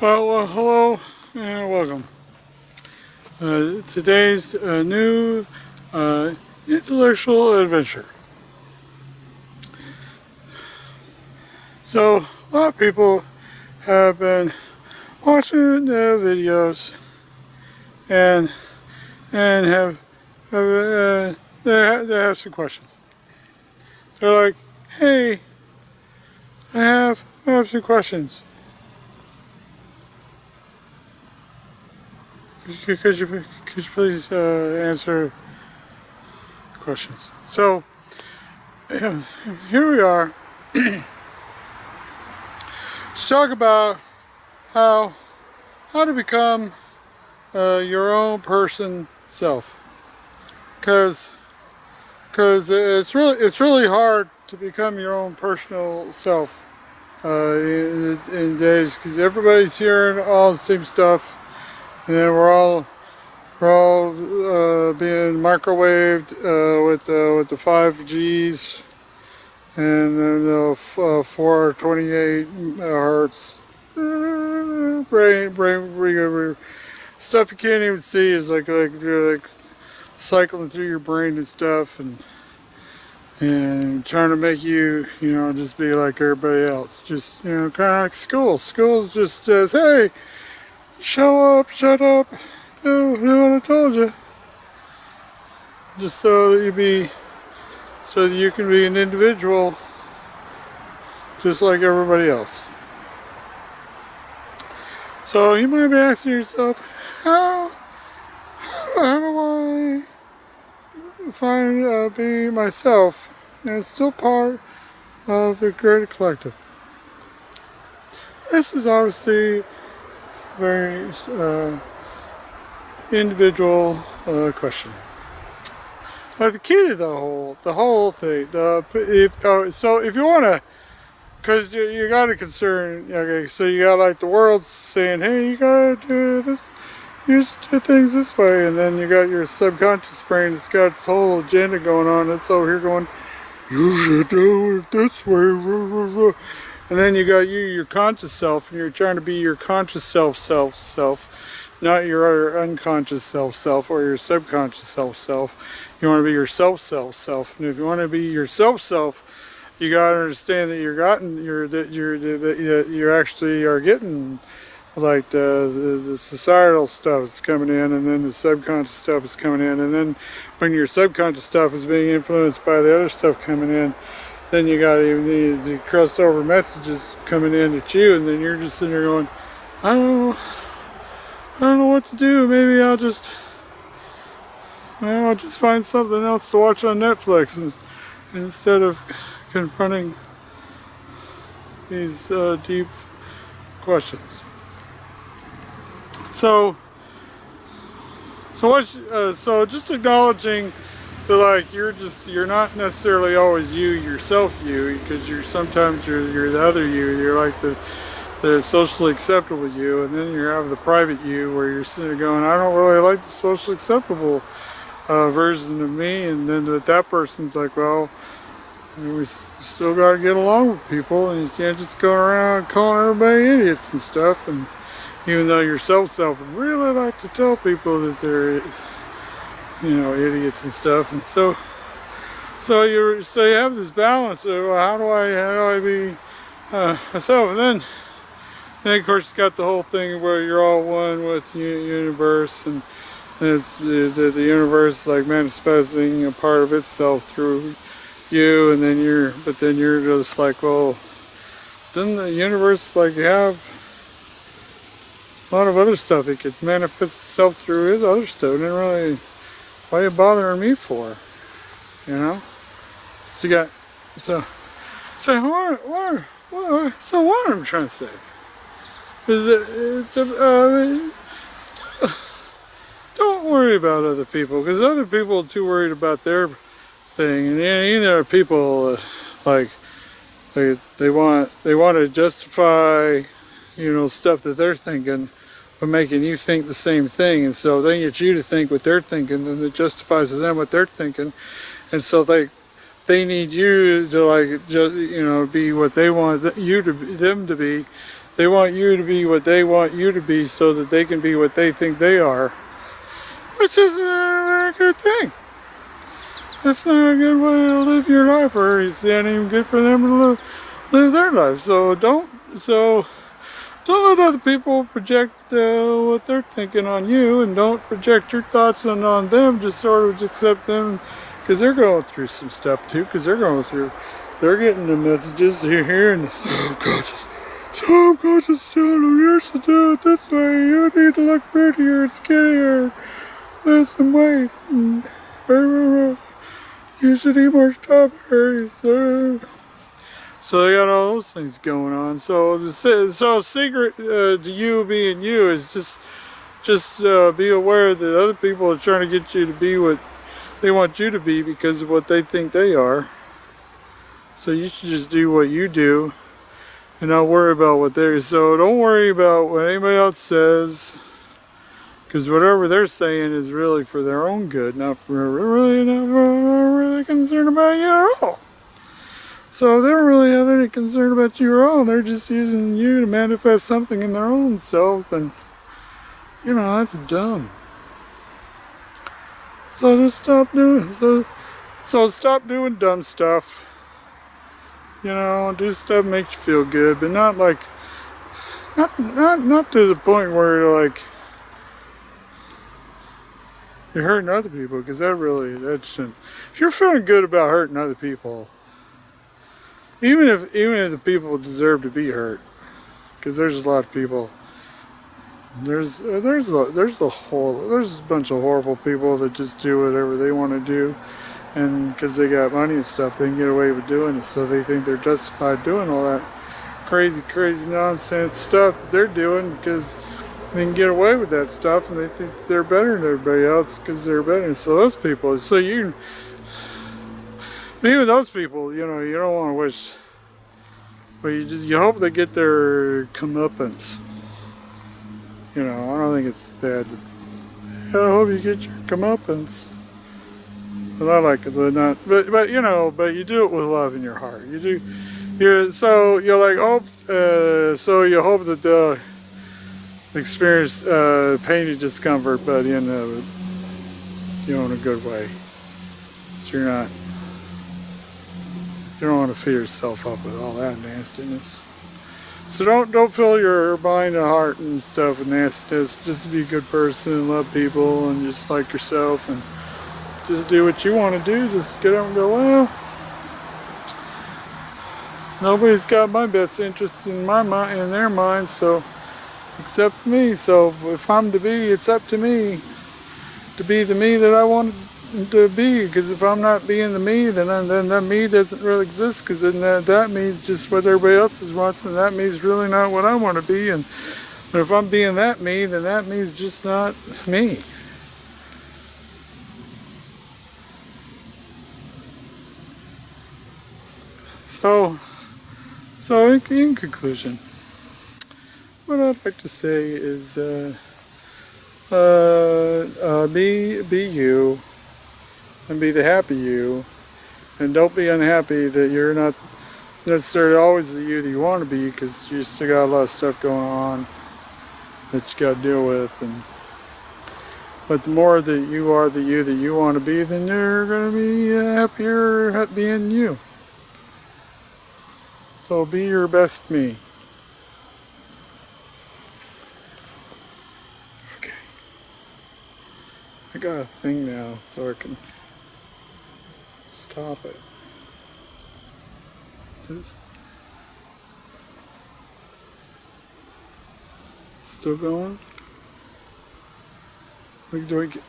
Well, hello and welcome. Today's new intellectual adventure. So, a lot of people have been watching the videos and they have some questions. They're like, "Hey, I have some questions. Could you please answer questions?" So here we are to talk about how to become your own person self, because it's really hard to become your own personal self in days, because everybody's hearing all the same stuff. And then we're all being microwaved with the 5Gs and then the 428 hertz brain stuff you can't even see is like cycling through your brain and stuff, and trying to make you just be like everybody else. Just kind of like school. School just says, "Hey, show up, shut up, do what I told you." Just so that you can be an individual just like everybody else. So you might be asking yourself, how do I find be myself and still part of the greater collective? This is obviously very individual question, but the key to the whole thing, if you want to, because you got to concern. Okay, so you got like the world saying, "Hey, you gotta do this, you should do things this way," and then you got your subconscious brain that's got its whole agenda going on. It's over here going, "You should do it this way." And then you got your conscious self, and you're trying to be your conscious self, not your unconscious self, or your subconscious self. You want to be your self. And if you want to be your self, you got to understand that you actually are getting like the societal stuff is coming in, and then the subconscious stuff is coming in, and then when your subconscious stuff is being influenced by the other stuff coming in, then you got even the crossover messages coming in at you, and then you're just sitting there going, I don't know what to do. Maybe I'll just find something else to watch on Netflix instead of confronting these deep questions. So just acknowledging that, like, you're not necessarily always yourself, because sometimes you're the other you. You're like the socially acceptable you, and then you have the private you, where you're sitting there going, I don't really like the socially acceptable version of me. And then that person's like, well, we still got to get along with people, and you can't just go around calling everybody idiots and stuff. And even though your self would really like to tell people that they're idiots and stuff. And so you have this balance of, well, how do I be myself? And then of course it's got the whole thing where you're all one with the universe, and it's the universe like manifesting a part of itself through you, and then you're just like, well, doesn't the universe like have a lot of other stuff it could manifest itself through his other stuff? And then really, why are you bothering me for? So you got what I'm trying to say is that don't worry about other people, because other people are too worried about their thing. And there are people like they want to justify stuff that they're thinking by making you think the same thing, and so they get you to think what they're thinking, and it justifies to them what they're thinking, and so they need you to, like, just be what they want them to be, They want you to be what they want you to be so that they can be what they think they are, which isn't a very good thing. That's not a good way to live your life, or it's not even good for them to live their life. So don't let other people project what they're thinking on you, and don't project your thoughts on them. Just sort of accept them, because they're going through some stuff too. Because they're getting the messages here in the subconscious telling them you're to do it this way. You need to look prettier and skinnier, lose some weight, and you should eat more strawberries. So they got all those things going on. So the secret to you being you is just be aware that other people are trying to get you to be what they want you to be because of what they think they are. So you should just do what you do and not worry about what they're. So don't worry about what anybody else says, because whatever they're saying is really for their own good, not really concerned about you at all. So they don't really have any concern about you at all. They're just using you to manifest something in their own self, and that's dumb. So just stop doing stop doing dumb stuff. Do stuff that makes you feel good, but not to the point where you're hurting other people, because that shouldn't. If you're feeling good about hurting other people, even if the people deserve to be hurt, because there's a lot of people. There's a bunch of horrible people that just do whatever they want to do, and because they got money and stuff, they can get away with doing it. So they think they're justified doing all that crazy nonsense stuff that they're doing because they can get away with that stuff, and they think they're better than everybody else because they're better. So those people, even those people, you don't want to wish, but you hope they get their comeuppance. I don't think it's bad. I hope you get your comeuppance. But I like it, but not. But you do it with love in your heart. You do. So you're like, so you hope that they'll experience pain and discomfort by the end of it, in a good way. So you don't want to fill yourself up with all that nastiness. So don't fill your mind and heart and stuff with nastiness. Just be a good person and love people and just like yourself, and just do what you want to do. Just get up and go, well, nobody's got my best interest in my mind, in their mind, so except for me. So if I'm to be, it's up to me to be the me that I want to be. Because if I'm not being the me, then that me doesn't really exist. Because then that me's just what everybody else wants, and that me's really not what I want to be. But if I'm being that me, then that me's just not me. So in conclusion, what I'd like to say is be you, and be the happy you, and don't be unhappy that you're not necessarily always the you that you want to be, because you still got a lot of stuff going on that you got to deal with. But the more that you are the you that you want to be, then you're going to be happier being you. So be your best me. Okay. I got a thing now, so I can stop it. Still going? Do I get?